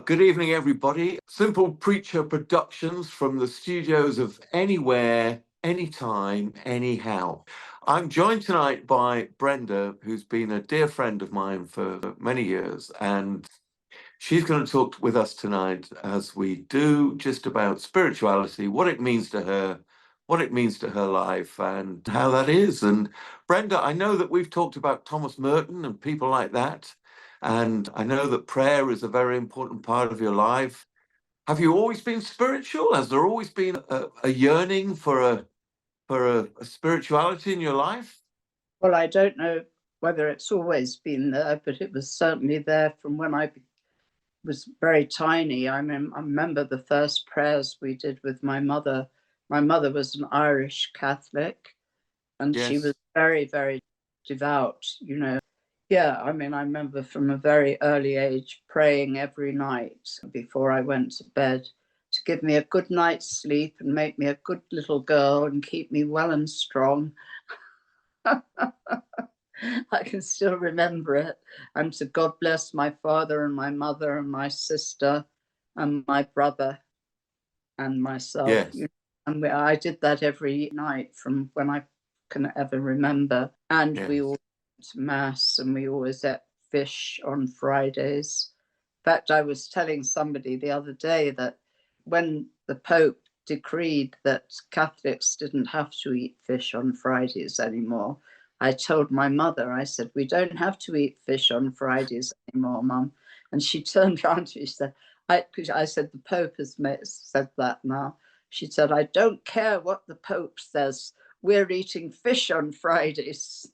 Good evening, everybody. Simple Preacher Productions from the studios of Anywhere, Anytime, Anyhow. I'm joined tonight by Brenda, who's been a dear friend of mine for many years, and she's going to talk with us tonight, as we do, just about spirituality, what it means to her, what it means to her life, and how that is. And Brenda, I know that we've talked about Thomas Merton and people like that. And I know that prayer is a very important part of your life. Have you always been spiritual? Has there always been a yearning for a spirituality in your life? Well, I don't know whether it's always been there, but it was certainly there from when I was very tiny. I remember the first prayers we did with my mother. My mother was an Irish Catholic, and she Yes. was very, very devout, you know. Yeah, I remember from a very early age praying every night before I went to bed to give me a good night's sleep and make me a good little girl and keep me well and strong. I can still remember it. And to God bless my father and my mother and my sister and my brother and myself. Yes. And I did that every night from when I can ever remember. And Yes. we all went to mass and we always ate fish on Fridays. In fact, I was telling somebody the other day that when the Pope decreed that Catholics didn't have to eat fish on Fridays anymore, I told my mother, I said, we don't have to eat fish on Fridays anymore, Mum. And she turned around to me, she said, I said, the Pope has said that now. She said, I don't care what the Pope says. We're eating fish on Fridays.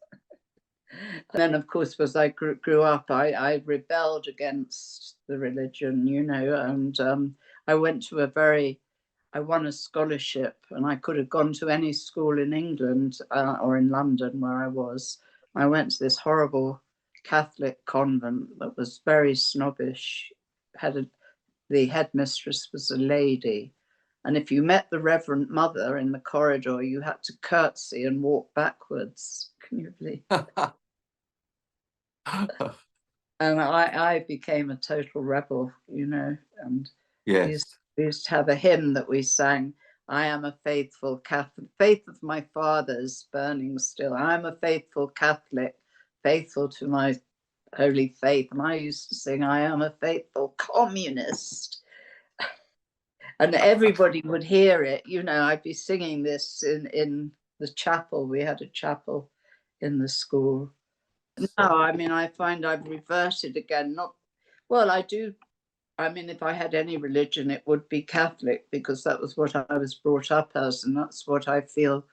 And then, of course, as I grew up, I rebelled against the religion, and I won a scholarship, and I could have gone to any school in England or in London where I was. I went to this horrible Catholic convent that was very snobbish. The headmistress was a lady. And if you met the Reverend Mother in the corridor, you had to curtsy and walk backwards. Can you believe? And I became a total rebel, and Yes. we used to have a hymn that we sang. I am a faithful Catholic, faith of my fathers burning still. I am a faithful Catholic, faithful to my holy faith. And I used to sing, I am a faithful communist. And everybody would hear it. I'd be singing this in the chapel. We had a chapel in the school. No, I find I've reverted again. I do. If I had any religion, it would be Catholic, because that was what I was brought up as. And that's what I feel,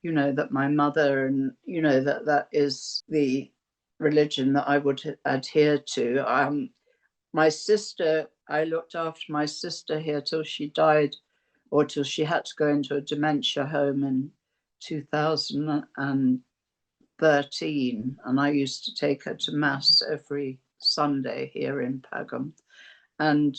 that my mother and, that is the religion that I would adhere to. My sister, I looked after my sister here till she died, or till she had to go into a dementia home in 2013. And I used to take her to mass every Sunday here in Pagham. And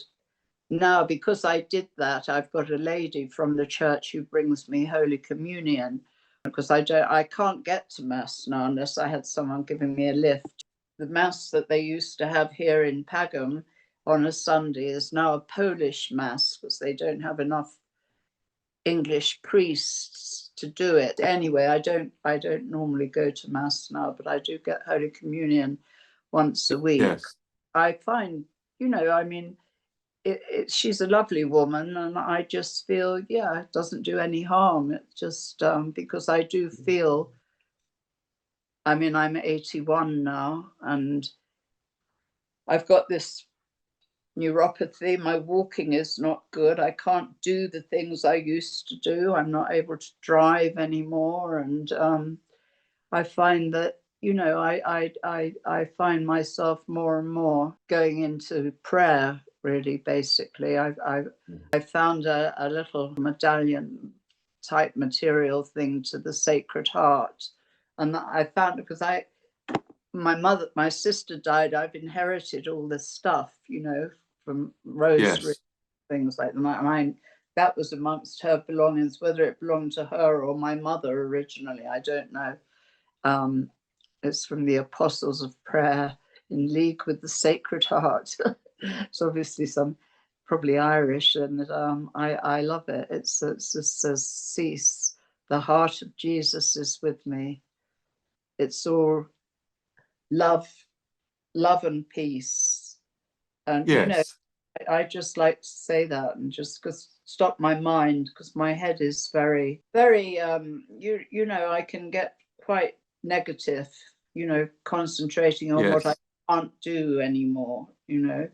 now, because I did that, I've got a lady from the church who brings me Holy Communion, because I can't get to mass now unless I had someone giving me a lift. The mass that they used to have here in Pagham on a Sunday is now a Polish mass, because they don't have enough English priests to do it. Anyway, I don't normally go to mass now, but I do get Holy Communion once a week. Yes. I find, she's a lovely woman, and I just feel, it doesn't do any harm. It's just because I do feel, I'm 81 now, and I've got this neuropathy. My walking is not good. I can't do the things I used to do. I'm not able to drive anymore, and I find that I find myself more and more going into prayer. Really, basically, I found a little medallion type material thing to the Sacred Heart, and I found it because my sister died. I've inherited all this stuff, from rosary, Yes. things like that. That was amongst her belongings. Whether it belonged to her or my mother originally, I don't know. It's from the Apostles of Prayer, in league with the Sacred Heart. It's obviously some probably Irish, and I love it. It just says, "Cease. The heart of Jesus is with me." It's all love, love and peace, and Yes. I just like to say that and just stop my mind, because my head is very, very, I can get quite negative, concentrating on what I Yes. can't do anymore, Mm.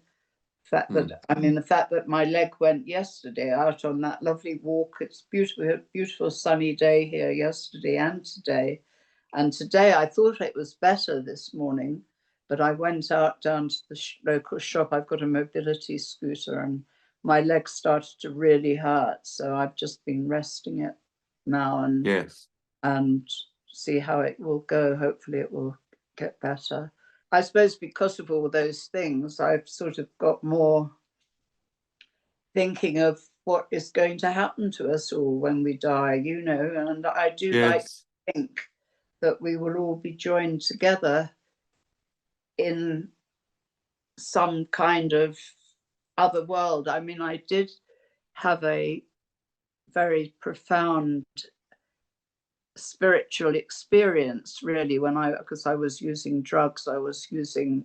the fact that my leg went yesterday out on that lovely walk. It's beautiful, beautiful sunny day here yesterday and today. And today I thought it was better this morning, but I went out down to the local shop. I've got a mobility scooter, and my leg started to really hurt. So I've just been resting it now Yes. and see how it will go. Hopefully it will get better. I suppose because of all those things, I've sort of got more thinking of what is going to happen to us all when we die, and I do like Yes. to think that we will all be joined together in some kind of other world. I mean, I did have a very profound spiritual experience, really, because I was using drugs, I was using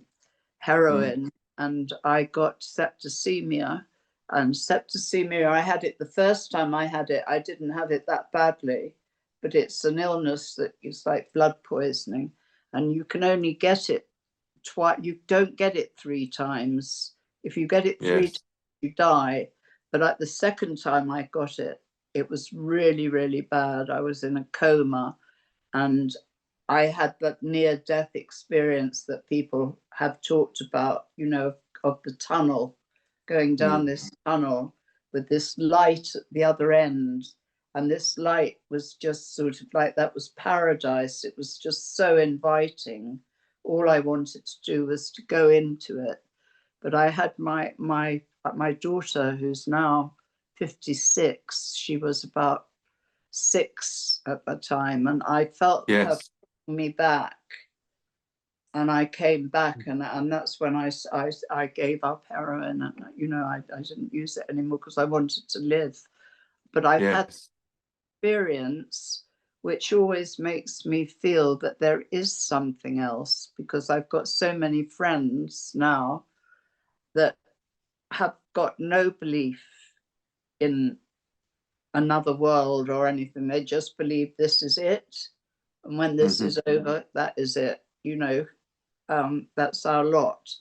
heroin, and I got septicemia. And septicemia, I had it the first time I had it, I didn't have it that badly, but it's an illness that is like blood poisoning, and you can only get it twice. You don't get it three times. If you get it three Yes. times, you die. But at the second time I got it, it was really, really bad. I was in a coma, and I had that near death experience that people have talked about, of the tunnel, going down Mm. this tunnel with this light at the other end. And this light was just sort of like, that was paradise. It was just so inviting. All I wanted to do was to go into it. But I had my daughter, who's now 56. She was about 6 at the time, and I felt her Yes. pulling me back, and I came back, and that's when I gave up heroin, and I didn't use it anymore because I wanted to live. But I've had Yes. experience which always makes me feel that there is something else, because I've got so many friends now that have got no belief in another world or anything. They just believe this is it. And when this Hmm. is over, that is it. That's our lot.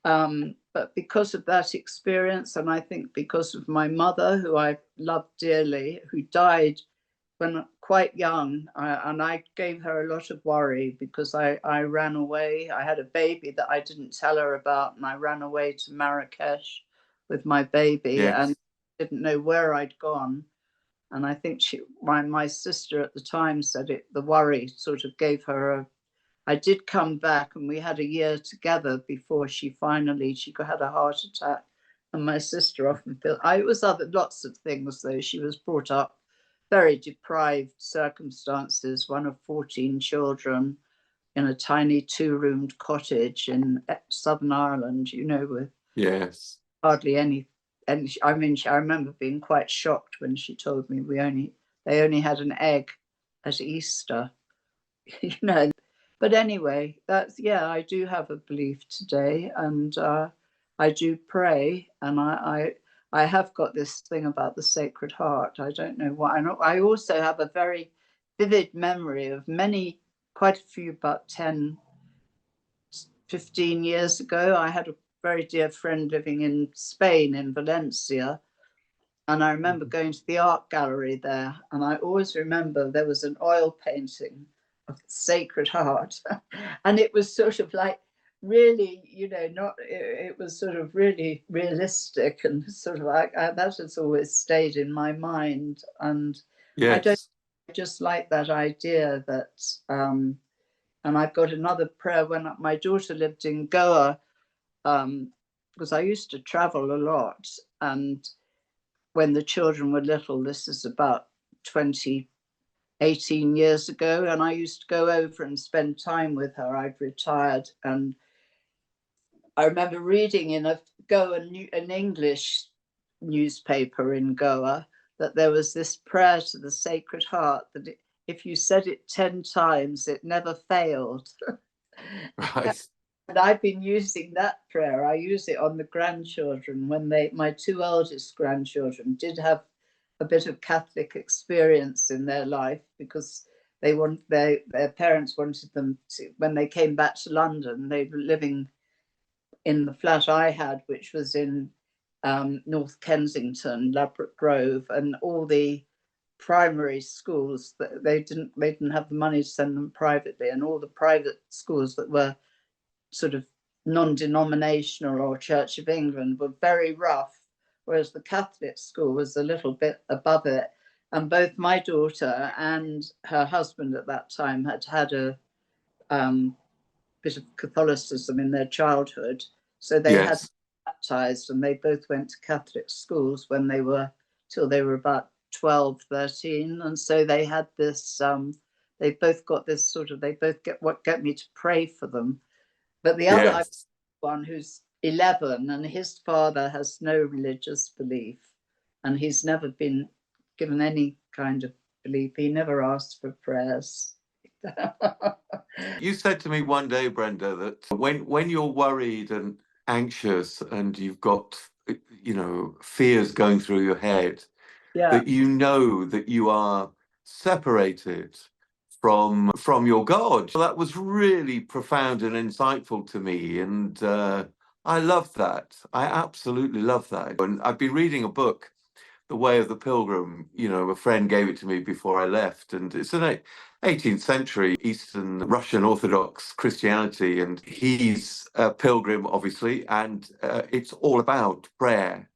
But because of that experience, and I think because of my mother, who I loved dearly, who died when quite young, and I gave her a lot of worry because I ran away. I had a baby that I didn't tell her about, and I ran away to Marrakesh with my baby and Yes. didn't know where I'd gone. And I think my sister at the time said the worry sort of gave her I did come back, and we had a year together before she had a heart attack. And my sister often felt, it was lots of things though. She was brought up very deprived circumstances, one of 14 children in a tiny 2-roomed cottage in Southern Ireland, with Yes. hardly any. And I remember being quite shocked when she told me they only had an egg at Easter, you know. But anyway, I do have a belief today, and I do pray, and I have got this thing about the Sacred Heart. I don't know why. I also have a very vivid memory of quite a few, about 10, 15 years ago. I had a very dear friend living in Spain, in Valencia, and I remember going to the art gallery there, and I always remember there was an oil painting of the Sacred Heart, and it was sort of like really, it was sort of really realistic, and sort of like that has always stayed in my mind. And I don't Yes. I just like that idea that, and I've got another prayer. When my daughter lived in Goa, because I used to travel a lot, and when the children were little, this is about 18 years ago, and I used to go over and spend time with her. I'd retired, and I remember reading in a an English newspaper in Goa that there was this prayer to the Sacred Heart that if you said it 10 times, it never failed. Right. And I've been using that prayer. I use it on the grandchildren when my two eldest grandchildren did have a bit of Catholic experience in their life because their parents wanted them to, when they came back to London, they were living in the flat I had, which was in North Kensington, Ladbroke Grove, and all the primary schools that they didn't have the money to send them privately, and all the private schools that were sort of non-denominational or Church of England were very rough, whereas the Catholic school was a little bit above it. And both my daughter and her husband at that time had a bit of Catholicism in their childhood, so they had Yes. baptized, and they both went to Catholic schools when they were till they were about 12, 13, and so they had this. They both got this sort of. They both get me to pray for them. But the other Yes. one who's 11, and his father has no religious belief, and he's never been given any kind of belief. He never asked for prayers. You said to me one day, Brenda, that when you're worried and anxious and you've got, fears going through your head, Yeah. that you know that you are separated from your God. So that was really profound and insightful to me, and I love that. I absolutely love that. And I've been reading a book, The Way of the Pilgrim. A friend gave it to me before I left, and it's an 18th century Eastern Russian Orthodox Christianity, and he's a pilgrim, obviously, and it's all about prayer,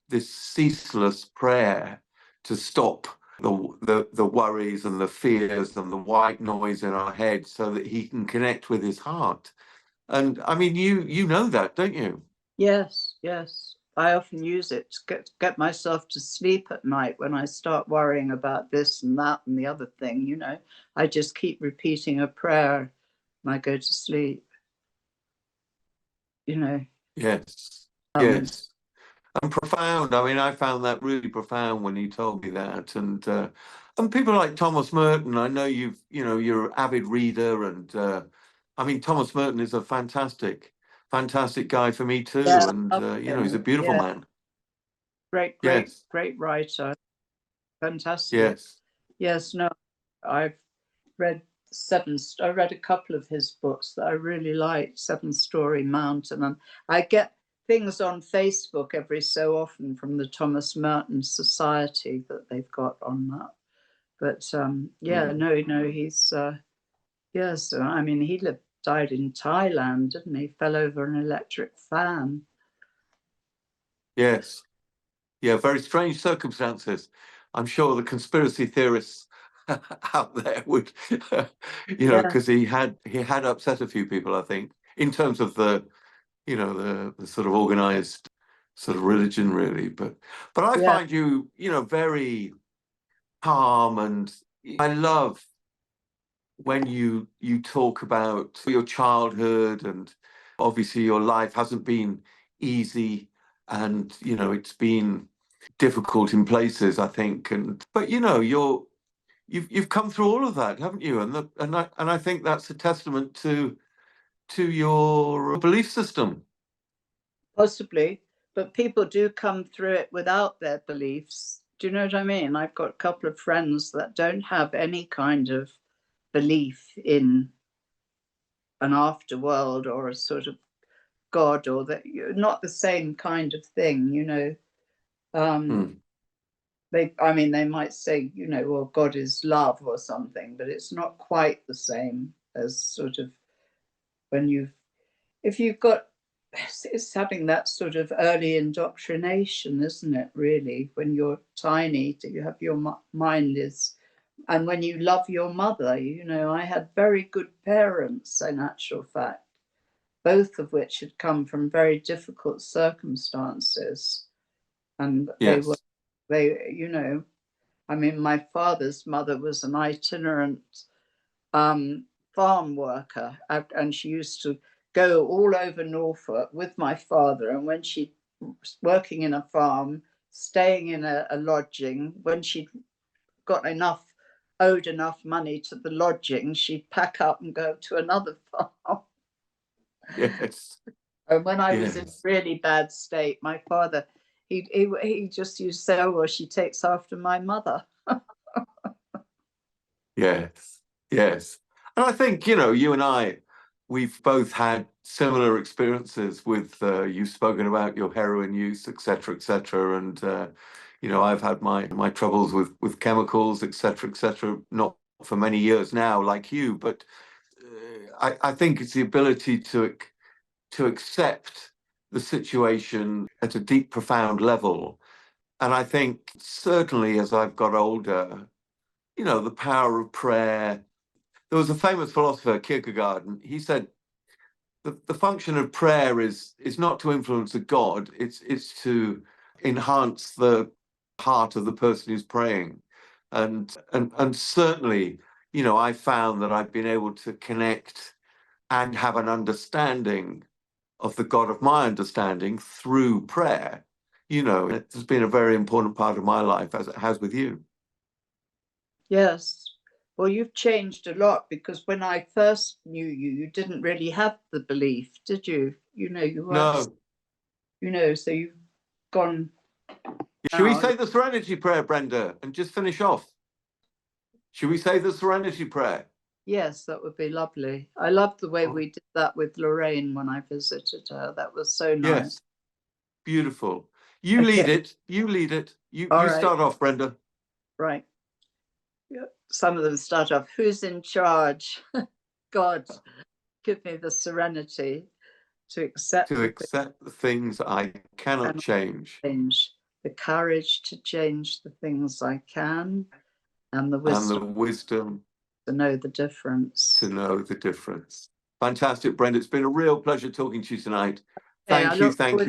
this ceaseless prayer to stop the worries and the fears and the white noise in our head so that he can connect with his heart. And I mean, you know that, don't you? Yes, yes. I often use it to get myself to sleep at night when I start worrying about this and that and the other thing, I just keep repeating a prayer and I go to sleep, you know. Yes, Um, yes. And profound. I mean, I found that really profound when you told me that. And people like Thomas Merton, I know you're an avid reader, and I mean, Thomas Merton is a fantastic guy for me yeah, too. And I love he's a him. beautiful Yeah, man. great, great, Yes, great writer. Fantastic. yes, Yes, no, I've read I read a couple of his books that I really liked, Seven Story Mountain, and I get things on Facebook every so often from the Thomas Merton Society that they've got on that. But yeah, mm, no, he's yes. I mean, died in Thailand, didn't he? Fell over an electric fan. yes. Yeah, very strange circumstances. I'm sure the conspiracy theorists out there would, Yeah, because he had upset a few people, I think, in terms of the sort of organized sort of religion, really. But I yeah, find you, very calm, and I love when you talk about your childhood, and obviously your life hasn't been easy, and it's been difficult in places, I think. And but you've come through all of that, haven't you? And I think that's a testament to your belief system. possibly. But people do come through it without their beliefs. Do you know what I mean? I've got a couple of friends that don't have any kind of belief in an afterworld or a sort of God, or that you're not the same kind of thing. Um, Hmm. I mean, they might say, well, God is love or something, but it's not quite the same as sort of when if you've got, it's having that sort of early indoctrination, isn't it, really? When you're tiny, you have your mind is, and when you love your mother, I had very good parents, in actual fact, both of which had come from very difficult circumstances. And Yes. I mean, my father's mother was an itinerant um, farm worker, and she used to go all over Norfolk with my father. And when she was working in a farm, staying in a lodging, when she owed enough money to the lodging, she'd pack up and go to another farm. Yes. And when I was in Yes. really bad state, my father, he just used to say, oh, well, she takes after my mother. Yes. Yes. And I think, you and I, we've both had similar experiences with, you've spoken about your heroin use, et cetera, and, I've had my troubles with chemicals, et cetera, not for many years now, like you, but I think it's the ability to accept the situation at a deep, profound level. And I think certainly as I've got older, the power of prayer. There was a famous philosopher, Kierkegaard, and he said the function of prayer is not to influence a God, it's to enhance the heart of the person who's praying. And certainly, I found that I've been able to connect and have an understanding of the God of my understanding through prayer. It's been a very important part of my life, as it has with you. Yes. Well, you've changed a lot, because when I first knew you, you didn't really have the belief, did you? You weren't, No. So you've gone. Should we Now. say the Serenity Prayer, Brenda, and just finish off? Should we say the Serenity Prayer? Yes, that would be lovely. I loved the way Oh. we did that with Lorraine when I visited her. That was so nice. Yes. Beautiful. You Okay. lead it. You lead it. You All right. start off, Brenda. Right. Some of them start off, who's in charge? God, give me the serenity to accept the things I cannot change. The courage to change the things I can, and the wisdom to know the difference. Fantastic, Brenda. It's been a real pleasure talking to you tonight. Thank you.